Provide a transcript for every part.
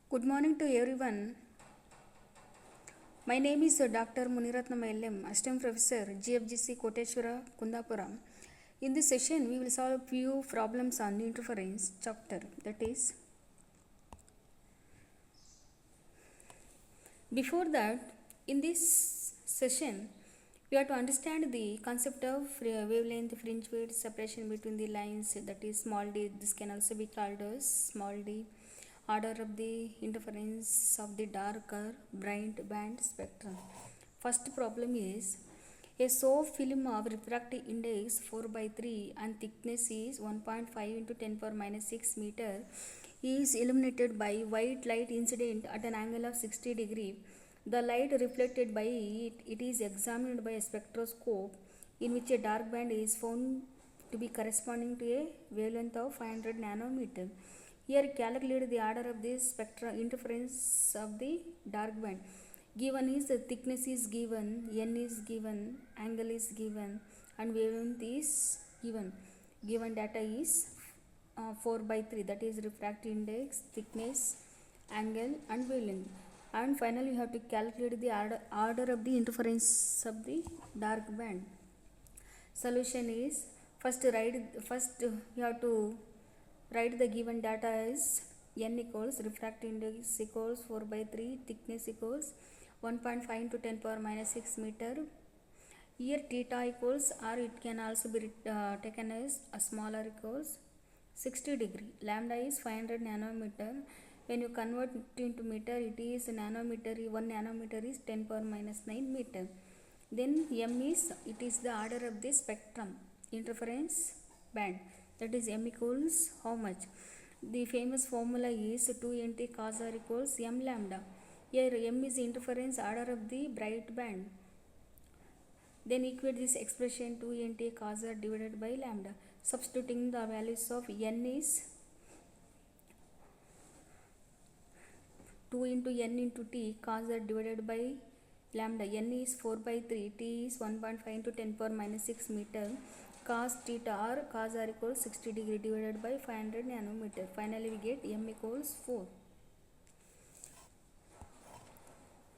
Good morning to everyone. My name is Dr. Muniratnam LM, Assistant Professor, GFGC Koteshwara, Kundapuram. In this session, we will solve few problems on interference chapter. That is, before that, in this session, we have to understand the concept of wavelength, fringe width, separation between the lines. That is small d. This can also be called as small d. Order of the interference of the dark or bright band spectrum. First problem is a soft film of refractive index 4 by 3 and thickness is 1.5 into 10 power minus 6 meter is illuminated by white light incident at an angle of 60 degree. The light reflected by it is examined by a spectroscope in which a dark band is found to be corresponding to a wavelength of 500 nanometer. Here calculate the order of the spectra interference of the dark band. Given is the thickness is given, n is given, angle is given, and wavelength is given. Given data is 4 by 3, that is refractive index, thickness, angle, and wavelength. And finally, you have to calculate the order of the interference of the dark band. Solution is first you have to write the given data as n equals refractive index equals 4 by 3, thickness equals 1.5 into 10 power minus 6 meter. Here theta equals, or it can also be taken as a smaller equals 60 degree. Lambda is 500 nanometer. When you convert it into meter, it is nanometer. 1 nanometer is 10 power minus 9 meter. Then m is, it is the order of the spectrum interference band. That is m equals how much? The famous formula is 2nt cos r equals m lambda. Here m is interference order of the bright band. Then equate this expression 2nt cos r divided by lambda. Substituting the values of n is 2 into n into t cos r divided by lambda. N is 4 by 3, t is 1.5 into 10 power minus 6 meter. Cos theta or cos r equals 60 degree divided by 500 nanometer. Finally, we get m equals 4.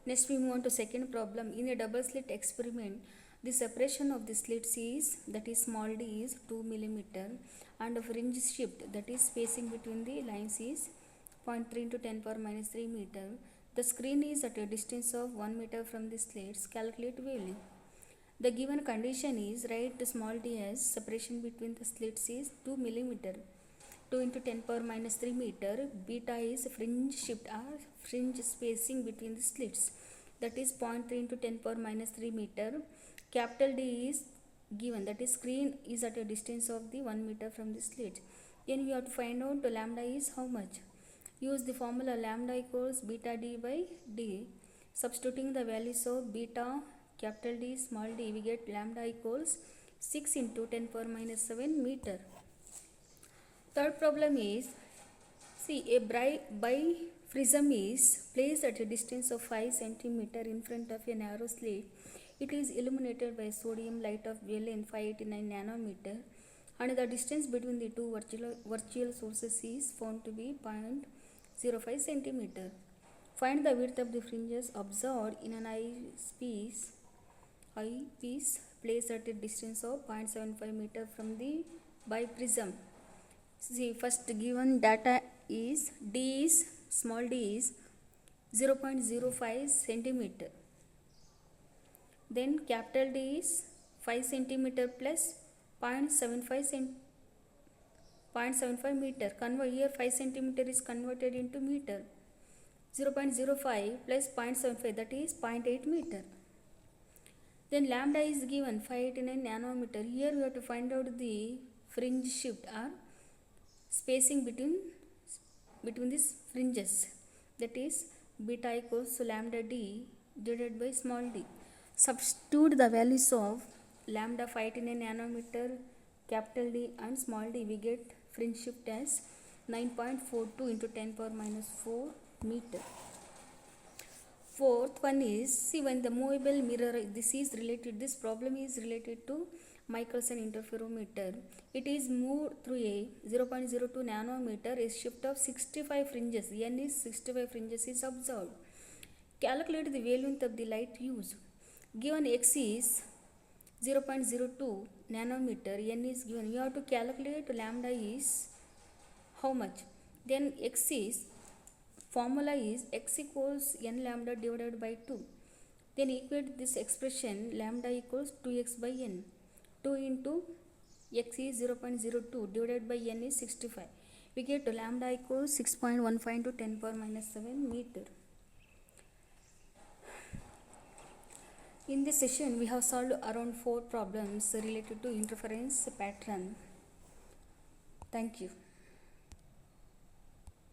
Next, we move on to second problem. In a double slit experiment, the separation of the slits is, that is small d, is 2 millimeter, and the fringe shift, that is spacing between the lines, is 0.3 into 10 power minus 3 meter. The screen is at a distance of 1 meter from the slits. Calculate wavelength. The given condition is, write small d as separation between the slits is 2 millimeter. 2 into 10 power minus 3 meter. Beta is fringe shift or fringe spacing between the slits, that is 0.3 into 10 power minus 3 meter. Capital D is given, that is screen is at a distance of the 1 meter from the slit. Then we have to find out lambda is how much. Use the formula lambda equals beta d by d. Substituting the values of beta, capital D, small d, we get lambda equals 6 into 10 power minus 7 meter. Third problem is, see, a biprism is placed at a distance of 5 centimeter in front of a narrow slit. It is illuminated by sodium light of wavelength 589 nanometer, and the distance between the two virtual sources is found to be 0.05 centimeter. Find the width of the fringes observed in an eyepiece placed at a distance of 0.75 meter from the biprism. See, first given data is d is, small d is 0.05 centimeter. Then capital D is 5 centimeter plus 0.75 meter. Convert here 5 centimeter is converted into meter. 0.05 plus 0.75, that is 0.8 meter. Then lambda is given 589 nanometer. Here we have to find out the fringe shift or spacing between these fringes, that is beta equals to lambda d divided by small d. Substitute the values of lambda 589 nanometer, capital D, and small d. We get fringe shift as 9.42 into 10 power minus 4 meter. Fourth one is, see, when the movable mirror, this problem is related to Michelson interferometer. It is moved through a 0.02 nanometer. A shift of 65 fringes, n is 65 fringes, is observed. Calculate the wavelength of the light used. Given x is 0.02 nanometer, n is given. You have to calculate lambda is how much. Then x is, formula is x equals n lambda divided by 2. Then equate this expression, lambda equals 2x by n. 2 into x is 0.02 divided by n is 65. We get lambda equals 6.15 into 10 power minus 7 meter. In this session, we have solved around 4 problems related to interference pattern. Thank you.